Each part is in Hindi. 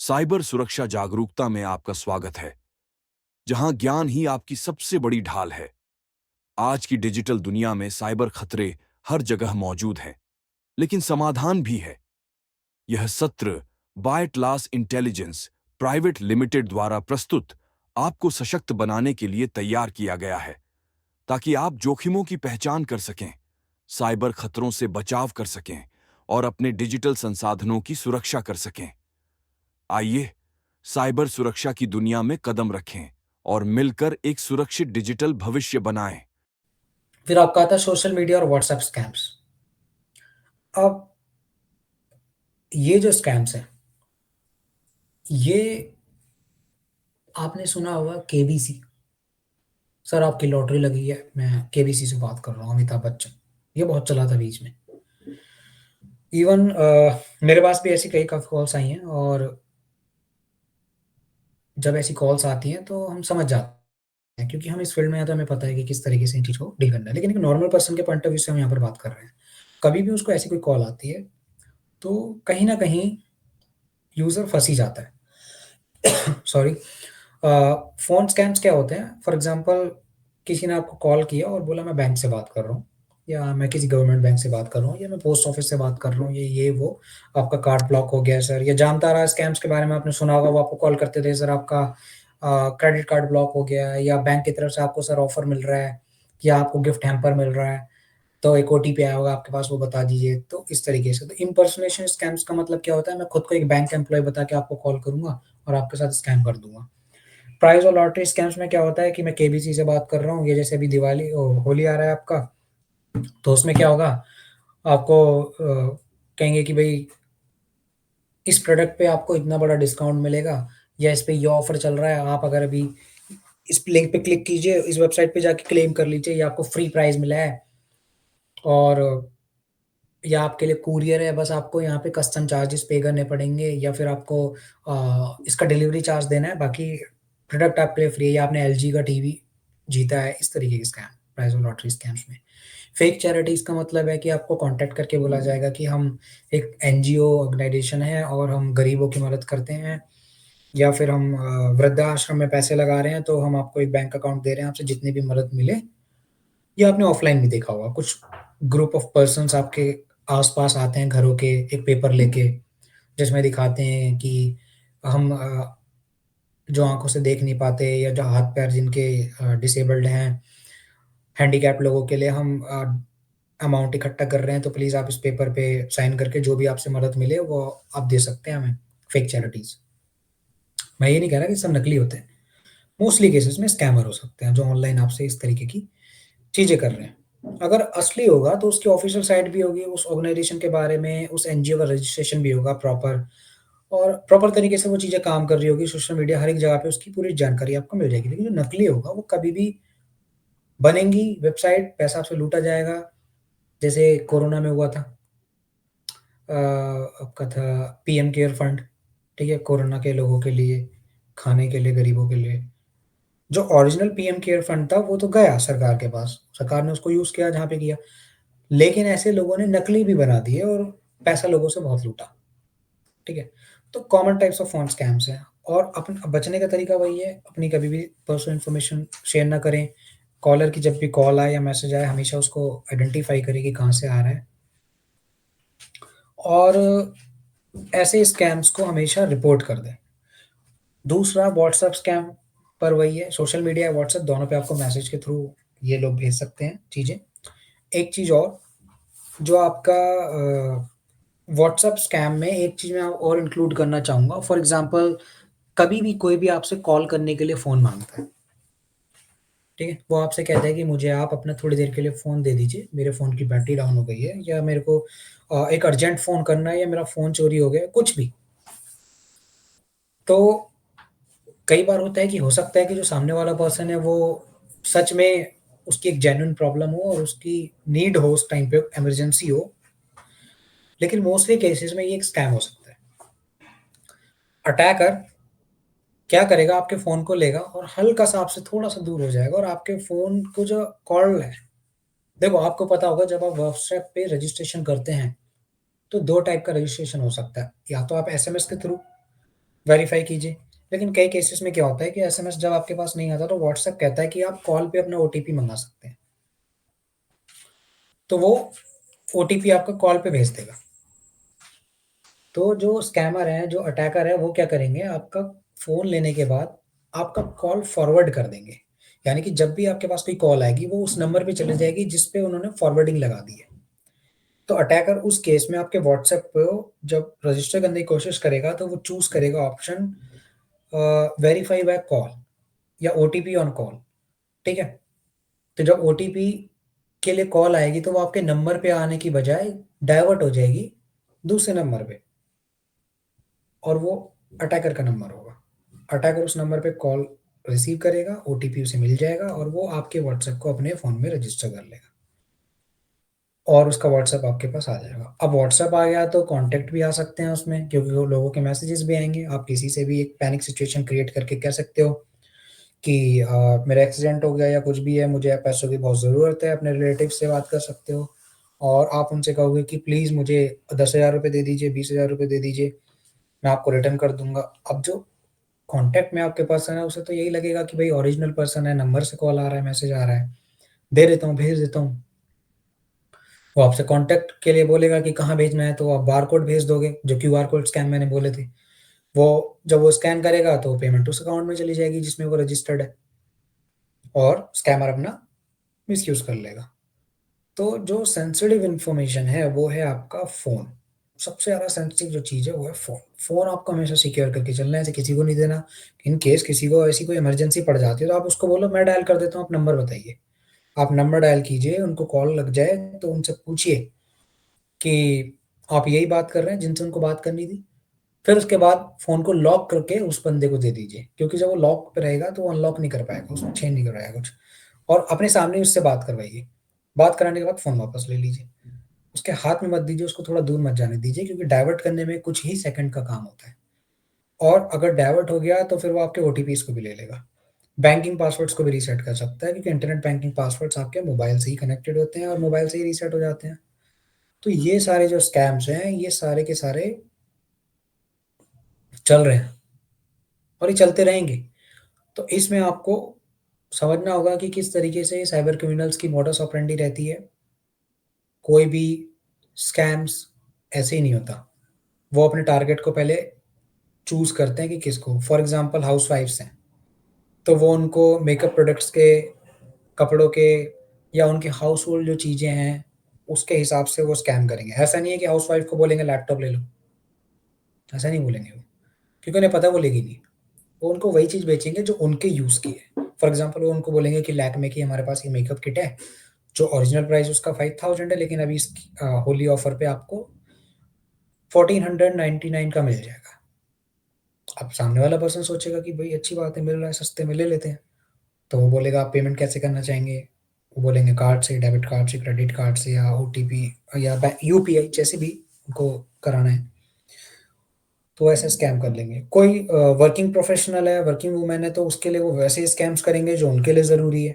साइबर सुरक्षा जागरूकता में आपका स्वागत है, जहां ज्ञान ही आपकी सबसे बड़ी ढाल है। आज की डिजिटल दुनिया में साइबर खतरे हर जगह मौजूद हैं, लेकिन समाधान भी है। यह सत्र बायटलास इंटेलिजेंस प्राइवेट लिमिटेड द्वारा प्रस्तुत आपको सशक्त बनाने के लिए तैयार किया गया है, ताकि आप जोखिमों की पहचान कर सकें, साइबर खतरों से बचाव कर सकें और अपने डिजिटल संसाधनों की सुरक्षा कर सकें। आइए साइबर सुरक्षा की दुनिया में कदम रखें और मिलकर एक सुरक्षित डिजिटल भविष्य बनाएं। फिर आपका आता है सोशल मीडिया और व्हाट्सएप स्कैम्स। अब ये जो स्कैम्स हैं, ये आपने सुना होगा केबीसी। सर आपकी लॉटरी लगी है, मैं केबीसी से बात कर रहा हूँ, अमिताभ बच्चन। ये बहुत चला था बीच में। इवन मेरे पास भी ऐसी कई कॉल्स आई हैं, और जब ऐसी कॉल्स आती हैं तो हम समझ जाते हैं, क्योंकि हम इस फील्ड में हैं तो हमें पता है कि किस तरीके से इन चीज़ को डील करना है। लेकिन एक नॉर्मल पर्सन के पॉइंट ऑफ व्यू से हम यहाँ पर बात कर रहे हैं। कभी भी उसको ऐसी कोई कॉल आती है, तो कहीं न कहीं यूज़र फँस ही जाता है। सॉरी। फ़ोन स्कैम्स क्या होते हैं? फॉर एग्ज़ाम्पल, किसी ने आपको कॉल किया और बोला मैं बैंक से बात कर रहा हूँ, या मैं किसी गवर्नमेंट बैंक से बात कर रहा हूँ, या मैं पोस्ट ऑफ़िस से बात कर रहा हूँ, ये वो, आपका कार्ड ब्लॉक हो गया है सर। या जानता रहा स्कैम्स के बारे में आपने सुना होगा, वो आपको कॉल करते थे, सर आपका क्रेडिट कार्ड ब्लॉक हो गया है, या बैंक की तरफ से आपको सर ऑफ़र मिल रहा है, या आपको गिफ्ट हैम्पर मिल रहा है, तो एक ओटीपी आया होगा आपके पास, वो बता दीजिए। तो इस तरीके से। तो इम्पर्सनेशन स्कैम्स का मतलब क्या होता है? मैं खुद को एक बैंक एम्प्लॉयी बता के आपको कॉल करूँगा और आपके साथ स्कैम कर दूँगा। प्राइज़ और लॉटरी स्कैम्स में क्या होता है कि मैं केबीसी से बात कर रहा हूँ, ये जैसे अभी होली आ रहा है आपका, तो उसमें क्या होगा, आपको कहेंगे कि भई इस प्रोडक्ट पे आपको इतना बड़ा डिस्काउंट मिलेगा, या इस पे ये ऑफ़र चल रहा है, आप अगर अभी इस लिंक पे क्लिक कीजिए, इस वेबसाइट पे जाके क्लेम कर लीजिए, ये आपको फ्री प्राइज़ मिला है, और या आपके लिए कूरियर है, बस आपको यहाँ पे कस्टम चार्जेस पे करने पड़ेंगे, या फिर आपको इसका डिलीवरी चार्ज देना है, बाकी प्रोडक्ट आपके लिए फ्री है, या आपने एलजी का टीवी जीता है। इस तरीके के स्कैम, प्राइज़ और लॉटरी स्कैम्स में। फेक चैरिटीज़ का मतलब है कि आपको कॉन्टैक्ट करके बोला जाएगा कि हम एक एनजीओ ऑर्गनाइज़ेशन है और हम गरीबों की मदद करते हैं, या फिर हम वृद्धाश्रम में पैसे लगा रहे हैं, तो हम आपको एक बैंक अकाउंट दे रहे हैं, आपसे जितनी भी मदद मिले। ये आपने ऑफ़लाइन भी देखा होगा, कुछ ग्रुप ऑफ पर्सन्स आपके आस-पास आते हैं घरों के, एक पेपर लेके, जिसमें दिखाते हैं कि हम जो आँखों से देख नहीं पाते, या जो हाथ-पैर जिनके डिसेबल्ड हैं, हैंडीकैप्ड लोगों के लिए हम अमाउंट इकट्ठा कर रहे हैं, तो प्लीज़ आप इस पेपर पे साइन करके जो भी आपसे मदद मिले वो आप दे सकते हैं हमें। Fake charities. मैं ये नहीं कह रहा कि सब नकली होते हैं। मोस्टली केसेज़ में स्कैमर हो सकते हैं, जो ऑनलाइन आपसे इस तरीके की चीज़ें कर रहे हैं। अगर असली होगा तो उसकी ऑफ़िशियल साइट भी होगी, उस ऑर्गनाइज़ेशन के बारे में, उस एनजीओ का रजिस्ट्रेशन भी होगा प्रॉपर, और प्रॉपर तरीके से वो चीज़ें काम कर रही होगी। सोशल मीडिया हर एक जगह पे उसकी पूरी जानकारी आपको मिल जाएगी। लेकिन जो नकली होगा वो कभी भी बनेंगी वेबसाइट, पैसा आपसे लूटा जाएगा। जैसे कोरोना में हुआ था, आपका था पीएम केयर फंड, ठीक है? कोरोना के लोगों के लिए, खाने के लिए, गरीबों के लिए। जो ओरिजिनल पीएम केयर फंड था वो तो गया सरकार के पास, सरकार ने उसको यूज़ किया जहाँ पे किया। लेकिन ऐसे लोगों ने नकली भी बना दिए और पैसा लोगों से बहुत लूटा, ठीक है? तो common types of phone scams हैं, और बचने का तरीका वही है, अपनी कभी भी पर्सनल इन्फॉर्मेशन शेयर ना करें। कॉलर की जब भी कॉल आए या मैसेज आए, हमेशा उसको आइडेंटिफ़ाई करें कि कहाँ से आ रहा है, और ऐसे स्कैम्स को हमेशा रिपोर्ट कर दें। दूसरा व्हाट्सएप स्कैम पर वही है, सोशल मीडिया या व्हाट्सएप दोनों पे आपको मैसेज के थ्रू ये लोग भेज सकते हैं चीज़ें। एक चीज़ और, जो आपका व्हाट्सएप स्कैम में एक चीज़ मैं और इंक्लूड करना चाहूँगा। फॉर एग्ज़ाम्पल, कभी भी कोई भी आपसे कॉल करने के लिए फ़ोन माँगता है, ठीक है? वो आपसे कहता है कि मुझे आप अपना थोड़ी देर के लिए फ़ोन दे दीजिए, मेरे फ़ोन की बैटरी डाउन हो गई है, या मेरे को एक अर्जेंट फ़ोन करना है, या मेरा फ़ोन चोरी हो गया है, कुछ भी। तो कई बार होता है कि हो सकता है कि जो सामने वाला पर्सन है वो सच में, उसकी एक जेन्युइन प्रॉब्लम हो और उसकी नीड हो उस टाइम पे, इमरजेंसी हो, लेकिन मोस्टली केसेज़ में ये एक स्कैम हो सकता है। अटैकर क्या करेगा, आपके फ़ोन को लेगा और हल्का-सा आपसे थोड़ा-सा दूर हो जाएगा, और आपके फ़ोन को जो कॉल है, देखो आपको पता होगा जब आप व्हाट्सएप पे रजिस्ट्रेशन करते हैं, तो 2 टाइप का रजिस्ट्रेशन हो सकता है। या तो आप एसएमएस के थ्रू, वेरीफ़ाई कीजिए। लेकिन कई केसेज़ में क्या होता है कि एसएमएस जब आपके पास नहीं आता तो व्हाट्सएप कहता है कि आप कॉल पे अपना ओटीपी मँगा सकते हैं। तो वो ओटीपी आपको कॉल पे भेज देगा। तो जो स्कैमर हैं, जो अटैकर है, वो क्या करेंगे, आपका फ़ोन लेने के बाद आपका कॉल फॉरवर्ड कर देंगे। यानी कि जब भी आपके पास कोई कॉल आएगी, वो उस नंबर पे चली जाएगी जिस पे उन्होंने फॉरवर्डिंग लगा दी है। तो अटैकर उस केस में आपके व्हाट्सएप को जब रजिस्टर करने की कोशिश करेगा, तो वो चूज़ करेगा ऑप्शन वेरीफाई बाय कॉल या ओटीपी ऑन कॉल, ठीक है? तो जब ओटीपी के लिए कॉल आएगी, तो वो आपके नंबर पे आने की बजाय डाइवर्ट हो जाएगी दूसरे नंबर पे। और वो अटैकर का नंबर होगा। अटैकर उस नंबर पे कॉल रिसीव करेगा, ओटीपी उसे मिल जाएगा और वो आपके व्हाट्सएप को अपने फ़ोन में रजिस्टर कर लेगा और उसका व्हाट्सएप आपके पास आ जाएगा। अब व्हाट्सएप आ गया तो कॉन्टैक्ट भी आ सकते हैं उसमें, क्योंकि वो लोगों के मैसेजेस भी आएँगे। आप किसी से भी एक पैनिक सिचुएशन क्रिएट करके कह सकते हो कि मेरा एक्सीडेंट हो गया या कुछ भी है, मुझे पैसों की बहुत ज़रूरत है, अपने रिलेटिव से बात कर सकते हो और आप उनसे कहोगे कि प्लीज़ मुझे 10,000 रुपए दे दीजिए, 20,000 रुपए दे दीजिए, मैं आपको रिटर्न कर दूँगा। अब जो कॉन्टैक्ट में आपके पास है ना, उसे तो यही लगेगा कि भई ओरिजिनल पर्सन है, नंबर से कॉल आ रहा है, मैसेज आ रहा है, दे देता हूँ, भेज देता हूँ। वो आपसे कॉन्टैक्ट के लिए बोलेगा कि कहाँ भेजना है, तो आप बारकोड भेज दोगे, जो क्यूआर कोड स्कैन मैंने बोले थे। वो जब वो स्कैन करेगा तो पेमेंट उस अकाउंट में चली जाएगी जिसमें वो रजिस्टर्ड है और स्कैमर अपना मिसयूज़ कर लेगा। तो जो सेंसिटिव इन्फॉर्मेशन है, वो है आपका फ़ोन। सबसे ज़्यादा सेंसिटिव जो चीज़ है, वो है फ़ोन। फ़ोन आपको हमेशा सिक्योर करके चलना है, ऐसे किसी को नहीं देना। इन केस किसी को ऐसी कोई इमरजेंसी पड़ जाती है, तो आप उसको बोलो, "मैं डायल कर देता हूँ, आप नंबर बताइए।" आप नंबर डायल कीजिए, उनको कॉल लग जाए, तो उनसे पूछिए कि आप यही बात कर रहे हैं जिनसे उनको बात करनी थी? फिर उसके बाद फ़ोन को लॉक करके उस बंदे को दे दीजिए, क्योंकि जब वो लॉक पे रहेगा, तो वो अनलॉक नहीं कर पाएगा, उसमें चेंज नहीं कर पाएगा कुछ। और अपने सामने ही उससे बात करवाइए। बात कराने के बाद फ़ोन वापस ले लीजिए। उसके हाथ में मत दीजिए, उसको थोड़ा दूर मत जाने दीजिए, क्योंकि डाइवर्ट करने में कुछ ही सेकंड का काम होता है। और अगर डाइवर्ट हो गया तो फिर वो आपके ओटीपीज़ को भी ले लेगा। बैंकिंग पासवर्ड्स को भी रीसेट कर सकता है, क्योंकि इंटरनेट बैंकिंग पासवर्ड्स आपके मोबाइल से ही कनेक्टेड होते हैं और मोबाइल से ही रीसेट हो जाते हैं। तो ये सारे जो स्कैम्स हैं, ये सारे के सारे चल रहे हैं और ये चलते रहेंगे। तो इसमें आपको समझना होगा कि किस तरीके से साइबर क्रिमिनल्स की मोडस ऑपरेंडी रहती है। कोई भी स्कैम्स ऐसे ही नहीं होता। वो अपने टारगेट को पहले चूज़ करते हैं कि किसको, फॉर एग्ज़ाम्पल हाउसवाइफ्स हैं, तो वो उनको मेकअप प्रोडक्ट्स के, कपड़ों के या उनके हाउसहोल्ड जो चीज़ें हैं, उसके हिसाब से वो स्कैम करेंगे। ऐसा नहीं है कि हाउसवाइफ को बोलेंगे लैपटॉप ले लो, ऐसा नहीं बोलेंगे वो, क्योंकि उन्हें पता है वो लेगी नहीं। वो उनको वही चीज़ बेचेंगे जो उनके यूज़ की है। फॉर एग्ज़ाम्पल वो उनको बोलेंगे कि लैक्मे की हमारे पास ये मेकअप किट है, जो ओरिजिनल प्राइस उसका 5000 है, लेकिन अभी इसकी होली ऑफर पे आपको 1499 का मिल जाएगा। अब सामने वाला पर्सन सोचेगा कि भई अच्छी बात है, मिल रहा है सस्ते में, ले लेते हैं। तो वो बोलेगा आप पेमेंट कैसे करना चाहेंगे? वो बोलेंगे कार्ड से, डेबिट कार्ड से, क्रेडिट कार्ड से या ओटीपी या यूपीआई, जैसे भी उनको कराना है, तो ऐसे स्कैम कर लेंगे। कोई वर्किंग प्रोफेशनल है, वर्किंग वूमेन है, तो उसके लिए वो वैसे स्कैम्स करेंगे जो उनके लिए ज़रूरी है।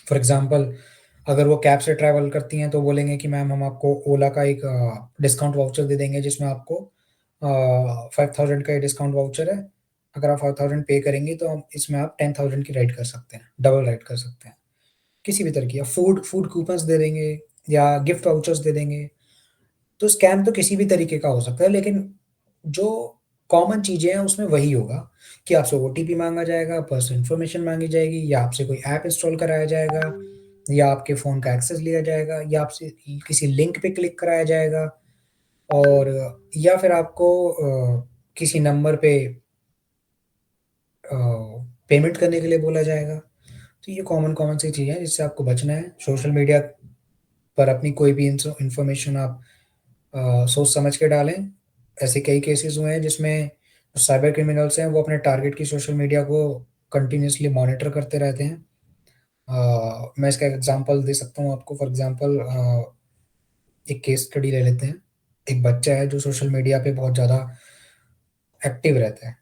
फॉर एग्ज़ाम्पल, अगर वो कैब से ट्रैवल करती हैं तो बोलेंगे कि मैम हम आपको ओला का एक डिस्काउंट वाउचर दे देंगे, जिसमें आपको 5000 का ये डिस्काउंट वाउचर है। अगर आप 5000 पे करेंगी तो हम इसमें आप 10,000 की राइड कर सकते हैं, डबल राइड कर सकते हैं। किसी भी तरह की, या फूड फूड कूपन्स दे देंगे या गिफ्ट वाउचर्स दे देंगे। तो स्कैम तो किसी भी तरीके का हो सकता है, लेकिन जो कॉमन चीज़ें हैं उसमें वही होगा कि आपसे ओटीपी माँगा जाएगा, पर्सनल इन्फॉर्मेशन माँगी जाएगी, या आपसे कोई ऐप इंस्टॉल कराया जाएगा, या आपके फ़ोन का एक्सेस लिया जाएगा, या आपसे किसी लिंक पे क्लिक कराया जाएगा, और या फिर आपको किसी नंबर पे अ, पेमेंट करने के लिए बोला जाएगा। तो ये कॉमन सी चीज़ें हैं जिससे आपको बचना है। सोशल मीडिया पर अपनी कोई भी इन्फॉर्मेशन आप सोच समझ के डालें। ऐसे कई केसेज़ हुए हैं जिसमें साइबर क्रिमिनल्स हैं, वो अपने टारगेट की सोशल मीडिया को कंटिन्यूअसली मॉनिटर करते रहते हैं। मैं इसका एग्ज़ाम्पल दे सकता हूँ आपको। फॉर एग्ज़ाम्पल एक केस स्टडी ले लेते हैं। एक बच्चा है जो सोशल मीडिया पे बहुत ज़्यादा एक्टिव रहता है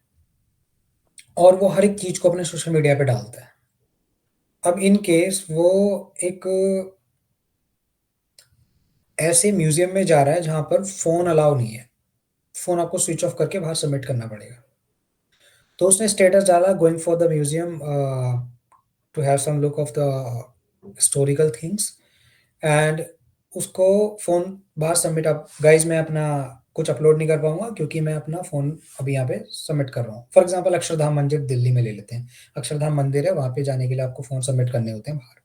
और वो हर एक चीज़ को अपने सोशल मीडिया पे डालता है। अब इन केस वो एक ऐसे म्यूज़ियम में जा रहा है जहाँ पर फ़ोन अलाउ नहीं है। फ़ोन आपको स्विच ऑफ करके बाहर सबमिट करना पड़ेगा। तो उसने स्टेटस डाला going for the museum to have some look of the historical things and उसको फ़ोन बाहर सबमिट अब गाइज़ मैं अपना कुछ अपलोड नहीं कर पाऊँगा क्योंकि मैं अपना फ़ोन अभी यहाँ पे सबमिट कर रहा हूँ। फॉर एग्ज़ाम्पल अक्षरधाम मंदिर दिल्ली में ले लेते हैं। अक्षरधाम मंदिर है, वहाँ पे जाने के लिए आपको फ़ोन सबमिट करने होते हैं बाहर।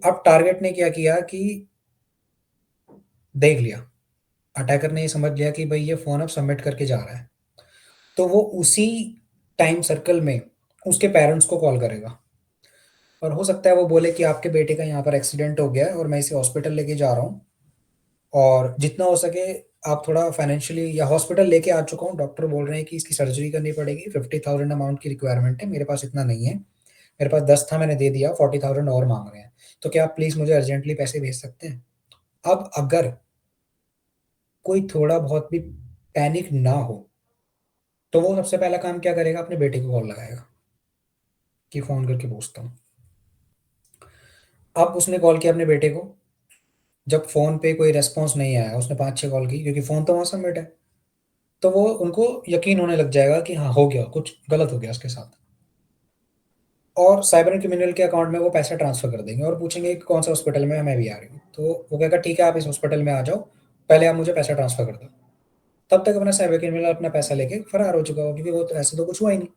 अब टारगेट ने क्या किया कि देख लिया, अटैकर ने ये समझ लिया कि भई ये फ़ोन अब सबमिट करके जा रहा है। तो वो उसी टाइम सर्कल में उसके पेरेंट्स को कॉल करेगा और हो सकता है वो बोले कि आपके बेटे का यहाँ पर एक्सीडेंट हो गया है और मैं इसे हॉस्पिटल लेके जा रहा हूँ और जितना हो सके आप थोड़ा फाइनेंशियली या हॉस्पिटल लेके आ चुका हूँ, डॉक्टर बोल रहे हैं कि इसकी सर्जरी करनी पड़ेगी, 50,000 अमाउंट की रिक्वायरमेंट है, मेरे पास इतना नहीं है। मेरे पास 10 था मैंने दे दिया, 40,000 और माँग रहे हैं। तो क्या आप प्लीज़ मुझे अर्जेंटली पैसे भेज सकते हैं? अब अगर कोई थोड़ा बहुत भी पैनिक ना हो, तो वो सबसे पहला काम क्या करेगा? अपने बेटे को कॉल लगाएगा कि फ़ोन करके पूछता हूँ। अब उसने कॉल किया अपने बेटे को, जब फ़ोन पे कोई रिस्पॉन्स नहीं आया, उसने 5-6 कॉल की क्योंकि फ़ोन तो वहाँ सबमिट है। तो वो उनको यकीन होने लग जाएगा कि हाँ, हो गया, कुछ गलत हो गया उसके साथ। और साइबर क्रिमिनल के अकाउंट में वो पैसा ट्रांसफ़र कर देंगे और पूछेंगे कि कौन-से हॉस्पिटल में है, मैं भी आ रही हूँ। तो वो कहेगा ठीक है, आप इस हॉस्पिटल में आ जाओ, पहले आप मुझे पैसा ट्रांसफ़र कर दो। तब तक अपना साइबर क्रिमिनल अपना पैसा लेके फरार हो चुका होगा क्योंकि वो तो ऐसे तो कुछ हुआ ही नहीं।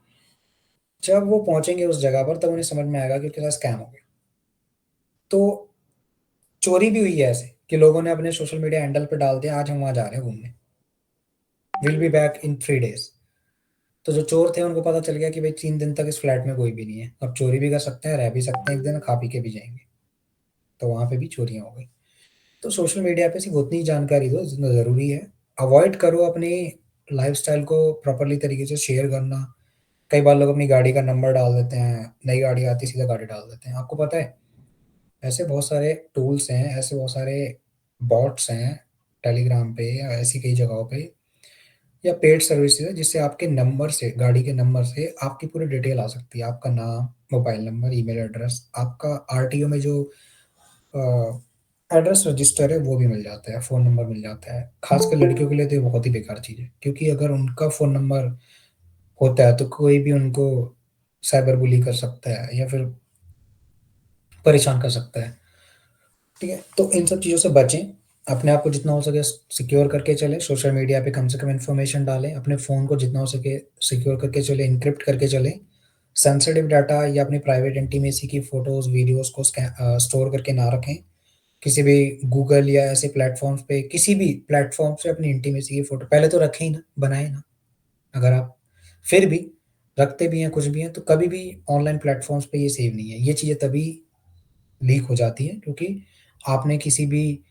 जब वो पहुँचेंगे उस जगह पर तब उन्हें समझ में आएगा कि उनके साथ स्कैम हो गया। तो चोरी भी हुई है ऐसे कि लोगों ने अपने सोशल मीडिया हैंडल पे डाल दिया, आज हम वहाँ जा रहे हैं घूमने, will be back in 3 days. तो जो चोर थे उनको पता चल गया कि भाई 3 दिन तक इस फ्लैट में कोई भी नहीं है। अब चोरी भी कर सकते हैं, रह भी सकते हैं 1 दिन, खा पी के भी जाएँगे। तो वहाँ पे भी चोरियाँ हो गई। तो सोशल मीडिया पे सिर्फ़ उतनी ही जानकारी दो जितना ज़रूरी है। अवॉइड करो अपनी लाइफ़स्टाइल को प्रॉपर्ली तरीके से शेयर करना। कई बार लोग अपनी गाड़ी का नंबर डाल देते हैं, नई गाड़ी आती है सीधा गाड़ी डाल देते हैं। आपको पता है ऐसे बहुत सारे टूल्स हैं, ऐसे बहुत सारे बॉट्स हैं टेलीग्राम पे या ऐसी कई जगहों पे या पेड सर्विसेज़ है जिससे आपके नंबर से, गाड़ी के नंबर से आपकी पूरी डिटेल आ सकती है। आपका नाम, मोबाइल नंबर, ईमेल एड्रेस, आपका आरटीओ में जो अ, एड्रेस रजिस्टर है वो भी मिल जाता है, फ़ोन नंबर मिल जाता है। ख़ासकर लड़कियों के लिए तो ये बहुत ही बेकार चीज़ है क्योंकि अगर उनका फ़ोन नंबर होता है तो कोई भी उनको साइबर बुली कर सकता है या फिर परेशान कर सकता है। ठीक है? तो इन सब चीज़ों से बचें, अपने आप को जितना हो सके सिक्योर करके चलें, सोशल मीडिया पे कम से कम इन्फॉर्मेशन डालें, अपने फ़ोन को जितना हो सके सिक्योर करके चलें, एन्क्रिप्ट करके चलें। सेंसिटिव डाटा या अपनी प्राइवेट इंटीमेसी की फ़ोटोज़, वीडियोज़ को स्टोर करके ना रखें। किसी भी गूगल या ऐसे प्लेटफ़ॉर्म्स पे, किसी भी प्लेटफ़ॉर्म से अपनी इंटीमेसी की फ़ोटो पहले तो रखें ही ना, बनाएँ ना। अगर आप फिर भी रखते भी हैं, कुछ भी हैं, तो कभी भी ऑनलाइन प्लेटफ़ॉर्म्स पे ये सेव नहीं है। ये चीज़ें तभी लीक हो जाती हैं क्योंकि आपने किसी भी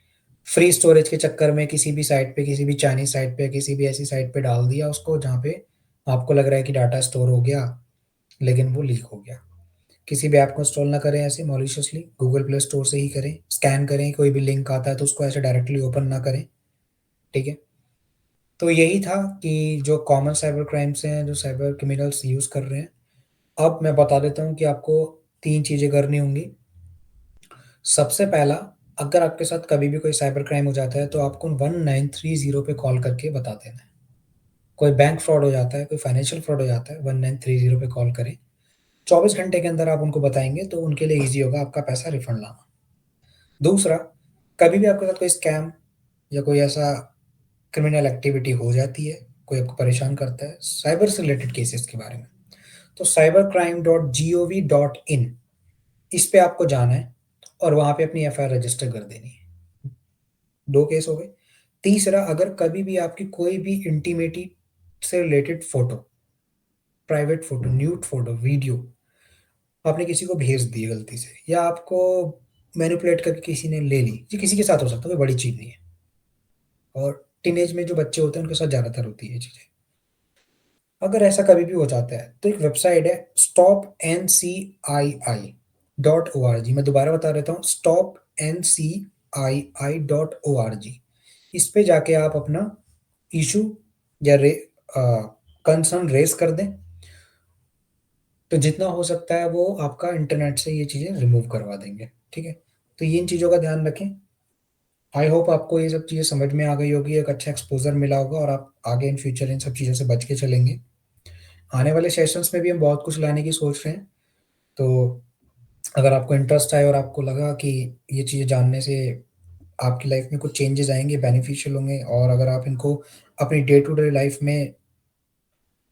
फ्री स्टोरेज के चक्कर में किसी भी साइट पे, किसी भी चाइनीज़ साइट पे, किसी भी ऐसी साइट पे डाल दिया उसको जहाँ पे आपको लग रहा है कि डाटा स्टोर हो गया, लेकिन वो लीक हो गया। किसी भी ऐप को इंस्टॉल ना करें ऐसे मॉलिशियसली, गूगल प्ले स्टोर से ही करें। स्कैन करें, कोई भी लिंक आता है तो उसको ऐसे डायरेक्टली ओपन ना करें, ठीक है? तो यही था कि जो कॉमन साइबर क्राइम्स हैं, जो साइबर क्रिमिनल्स यूज़ कर रहे हैं। अब मैं बता देता हूँ कि आपको 3 चीज़ें करनी होंगी। सबसे पहला, अगर आपके साथ कभी भी कोई साइबर क्राइम हो जाता है, तो आपको 1930 पे कॉल करके बता देना है। कोई बैंक फ्रॉड हो जाता है, कोई फाइनेंशियल फ्रॉड हो जाता है, 1930 पे कॉल करें। 24 घंटे के अंदर आप उनको बताएँगे, तो उनके लिए ईज़ी होगा आपका पैसा रिफंड लाना। दूसरा, कभी भी आपके साथ कोई स्कैम या कोई ऐसा क्रिमिनल एक्टिविटी हो जाती है, कोई आपको परेशान करता है, साइबर से रिलेटेड केसेज़ के बारे में, तो cybercrime.gov.in इस पे आपको जाना है और वहाँ पे अपनी एफआईआर रजिस्टर कर देनी है। 2 केस हो गए। तीसरा, अगर कभी भी आपकी कोई भी इंटिमेटी से related photo, private photo, nude photo, video आपने किसी को भेज दी है गलती से या आपको मैनिपुलेट करके किसी ने ले ली, ये किसी के साथ हो सकता है, कोई बड़ी चीज़ नहीं है और टीनेज में जो बच्चे होते हैं उनके साथ ज़्यादातर होती है ये चीज़ें। अगर ऐसा कभी भी हो जाता है, तो एक वेबसाइट है stopncii.org। मैं दोबारा बता देता हूँ stopncii.org। इस पे जाके आप अपना इश्यू या अ, कंसर्न रेज़ कर दें, तो जितना हो सकता है वो आपका इंटरनेट से ये चीज़ें रिमूव करवा देंगे, ठीक है? तो ये इन चीज़ों का ध्यान रखें। आई होप आपको ये सब चीज़ें समझ में आ गई होगी, एक अच्छा एक्सपोज़र मिला होगा और आप आगे इन फ्यूचर इन सब चीज़ों से बच के चलेंगे। आने वाले सेशंस में भी हम बहुत कुछ लाने की सोच रहे हैं, तो अगर आपको इंटरेस्ट आए और आपको लगा कि ये चीज़ें जानने से आपकी लाइफ़ में कुछ चेंजेज़ आएँगे, बेनिफिशियल होंगे और अगर आप इनको अपनी डे टू डे लाइफ़ में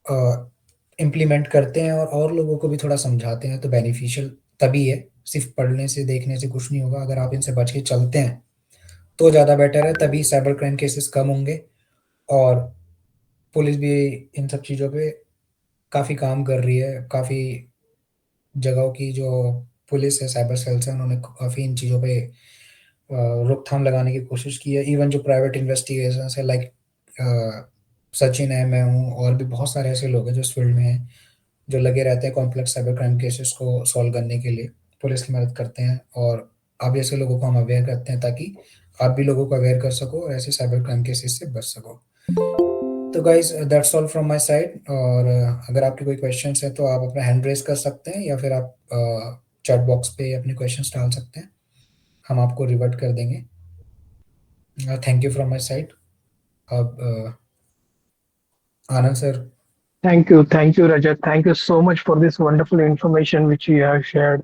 अ, इम्प्लीमेंट करते हैं और लोगों को भी थोड़ा समझाते हैं, तो बेनिफिशियल तभी है। सिर्फ़ पढ़ने से, देखने से कुछ नहीं होगा। अगर आप इनसे बच के चलते हैं, तो ज़्यादा बेटर है, तभी साइबर क्राइम केसेज़ कम होंगे और पुलिस भी इन सब चीज़ों पे काफ़ी काम कर रही है। काफ़ी जगहों की जो पुलिस है, साइबर सेल्स हैं, उन्होंने काफ़ी इन चीज़ों पे रोकथाम लगाने की कोशिश की है। इवन जो प्राइवेट इन्वेस्टिगेशंस है, लाइक सचिन है, मैं हूँ और भी बहुत सारे ऐसे लोग हैं जो इस फील्ड में हैं, जो लगे रहते हैं कॉम्प्लेक्स साइबर क्राइम केसेस को सॉल्व करने के लिए, पुलिस की मदद करते हैं और आप जैसे लोगों को हम अवेयर करते हैं ताकि आप भी लोगों को अवेयर कर सको और ऐसे साइबर क्राइम केसेस से बच सको। तो guys that's all from my side और अगर आपके कोई क्वेश्चन्स हैं तो आप अपना हैंड रेज़ कर सकते हैं या फिर आप चैट बॉक्स पे अपने क्वेश्चन्स डाल सकते हैं। हम आपको रिवर्ट कर देंगे। Thank you from my side. अब आनंद sir. Thank you, Rajat. Thank you so much for this wonderful information which you have shared.